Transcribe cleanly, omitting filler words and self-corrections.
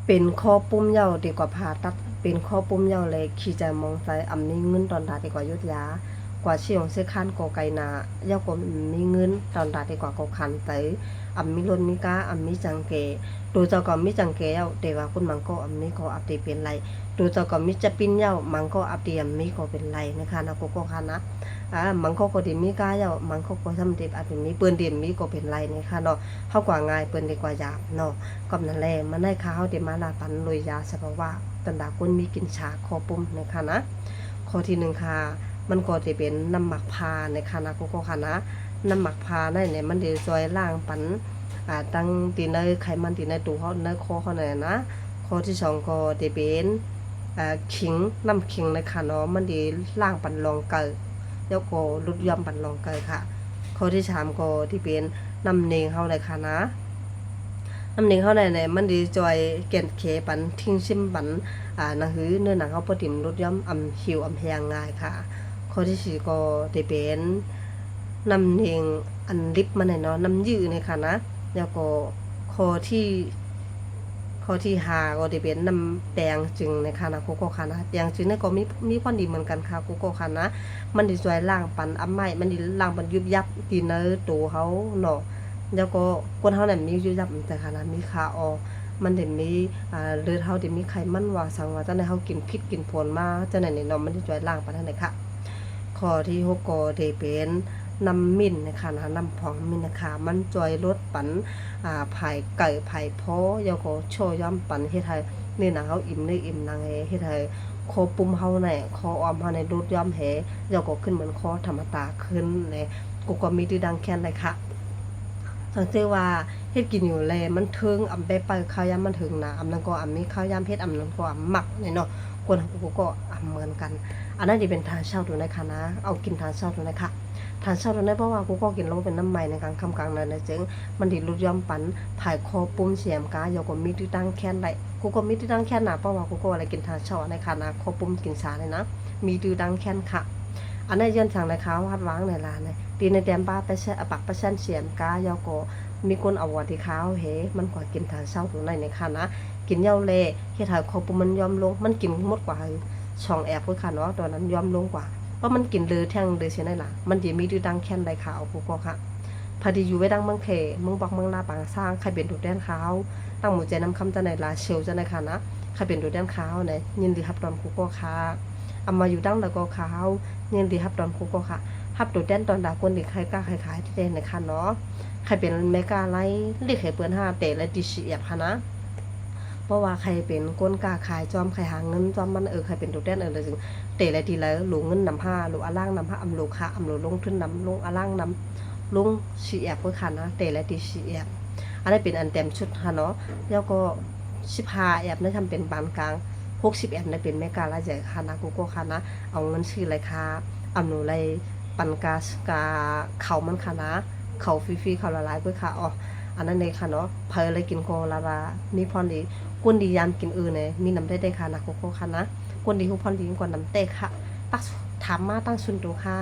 เป็นข้อปุ้มเหย้าดีกว่าผ่าตัดเป็นข้อปุ้มเหย้าเลยขี้ใจมองใจมีเงินตอนดาดีกว่ายุดยากว่าเชี่ยงเสื้อคันกอไก่นาเย้าก็มีเงินตอนดาดีกว่ากอคันไตมีรถมีก้ามีจังเกดูเจ้าก็มีจังเกเย้าแต่ว่าคุณมังก็มีก็อัปเดตเป็นไรดูเจ้าก็มีจะปิ้นเหย้ามังก็อัปเดตมีก็เป็นไรนะคะนะก็คันนะมังก็ดีมีก้าเย้ามังก็ทำเด็บอาจจะมีเปิ้นเดียมมีก็เป็นไรนะคะเนาะเฮากว่าง่ายเปิ้นดีกว่าหยาบเนาะก็นั่นแหละมันได้ข้าวเดมาลาปันลอยยาสภาวะตันดาคนมีกินชาคอปุ่มนะคะนะข้อที่1ค่ะมันก็จะเป็นน้ำหมักพาในคณะก็ค่ะนะน้ำหมักพานั่นเนี่ยมันจะช่วยล้างปันตั้งตีในไขมันตีในตัวเขาในคอเขาเนี่ยนะข้อที่2ก็จะเป็นขิงน้ำขิงในค่ะเนาะมันจะล้างปันรองเกลือแล้วก็ลดย่อมปันรองเกลือค่ะข้อที่3ก็ที่เป็นน้ำเนงเขาในค่ะนะน้ำเนงเขาในมันดีจอยเกล็ดเคปันทิ้งชิมปันนะฮือเนื้อหนังเขาปฏิมลดย่อมหิวแหงง่ายค่ะข้อที่4ก็ได้เป็นน้ำเนงอันลิปมันเนาะน้ำยืดเนี่ยค่ะนะแล้วก็ข้อที่5ก็ได้เป็นน้ำแดงจึงในค่ะนะกูก็ค่ะนะแดงจึงเนี่ยก็มีพอดีเหมือนกันค่ะกูก็ค่ะนะมันดีจอยล้างปันไม้มันดีล้างปันยุบยับตีเนื้อตัวเขาเนาะแล้วก็คนเฮาเนี่ยมีอยู่ยับแต่ค่ะนะมีขาออกมันได้มีเลือดเฮาได้มีไขมันว่าสังว่าจังได๋เฮากินพิษกินผลมาจังได๋นี่เนาะมันสิช่วยล้างปานนั้นได้ค่ะข้อที่6ก็ได้เป็นน้ำมิ้นนะคะนะน้ำผองมิ้นนะคะมันช่วยลดปันภายไก่ภายพแล้วก็ช่วยย่อมปันเฮ็ดให้นี่นะเฮาอิ่มได้อิ่มนางเฮ็ดให้คอปุ่มเฮาเนี่ยคอออมเฮาในลดย่อมแหแล้วก็ขึ้นเหมือนคอธรรมตาขึ้นในกูก็มีที่ดังแค่นเลยค่ะสังเกตว่าเฮ็ดกินอยู่แลมันถึงไปข้าวยามมันถึงนะนั้นก็มีข้าวยามเฮ็ดนั้นก็หมักนี่เนาะคนกูก็เหมือนกันอันนั้นสิเป็นทานเช้าตัวนะคะนะเอากินทานเช้าตัวนะคะทานเช้าตัวนั้นเพราะว่ากูก็กินลงเป็นน้ำใหม่ในกลางค่ำกลางนั้นนะจึงมันสิลดย่อมปันผายคอปุ่มเสียมกาแล้วก็มีที่ตั้งแค้นได้กูก็มีที่ตั้งแค้นน่ะเพราะว่ากูก็อะไรกินทานเช้านะคะนะคอปุ่มกินชาเลยนะมีที่ตั้งแค้นค่ะอันนั้นย้อนสั่งนะคะวัดวางในร้านเนี่ยตีในแดมบ้าไปใช้ปักประชันเสียมกาแล้วก็มีคนเอาวัวที่ขาวเฮมันกว่ากินทานเช้าตัวไหนในค่ะนะกินเหย้าเล่เฮ็ดให้คอปุ่มมันยอมลงมันกินหมดกว่าช่องแอบเพิ่นค่ะเนาะตอนนั้นยอมลงกว่าเพราะมันกินเลยแท่งเลยเสียนั่นล่ะมันสิมีดื้อดังแค้นได้ขาวกูก็ค่ะพอดีอยู่ไว้ดังเมืองเพมึงบอกเมืองลาปางสร้างใครเป็นดูดแดนขาวตั้งหมู่ใจน้ำคำจังได๋ลาเชลจังได๋ค่ะนะใครเป็นดูดแดนขาวเนี่ยยินดีรับตอนกูก็ค่ะมาอยู่ดังแล้วก็ขาวยินดีรับตอนกูก็ค่ะรับดูดแดนตอนดาคนที่ใครกล้าขายที่แดนในค่ะเนาะใครเป็นเมกาไลเรียกให้เปิ้น5เตะและดิสิแอบค่ะนะเพราะว่าใครเป็นก้นกล้าขายจอมใครหาเงินจอมมันใครเป็นตัวแดนเลยจึงเตะอะไรทีแล้วหลงเงินนำผ้าหลงอล่างนำผ้าอำโลค่ะอำโลลงทุนนำลงอล่างนำลงชีแอบเพื่อค่ะนะเตะและทีชีแอบอันนี้เป็นอันเต็มชุดค่ะเนาะแล้วก็15แอบนั่นทำเป็นปานกลาง60แอบนั่นเป็นแม่กาละใหญ่ค่ะนะกูก็ค่ะนะเอาเงินชื่ออะไรค่ะอำโลไรปันกากาเขามันค่ะนะเขาฟรีๆเขาละลายเพื่อค่ะอ๋ออันนั้นเลยค่ะเนาะเพลเลยกินโคลารามีพรดีกุนดียามกินเนี่ยมีน้ำได้ค่ะนะโคค่ะนะกุนดีฮูพรดีกว่าน้ำเตะค่ะตักถามมาตั้งชุนดูค่ะ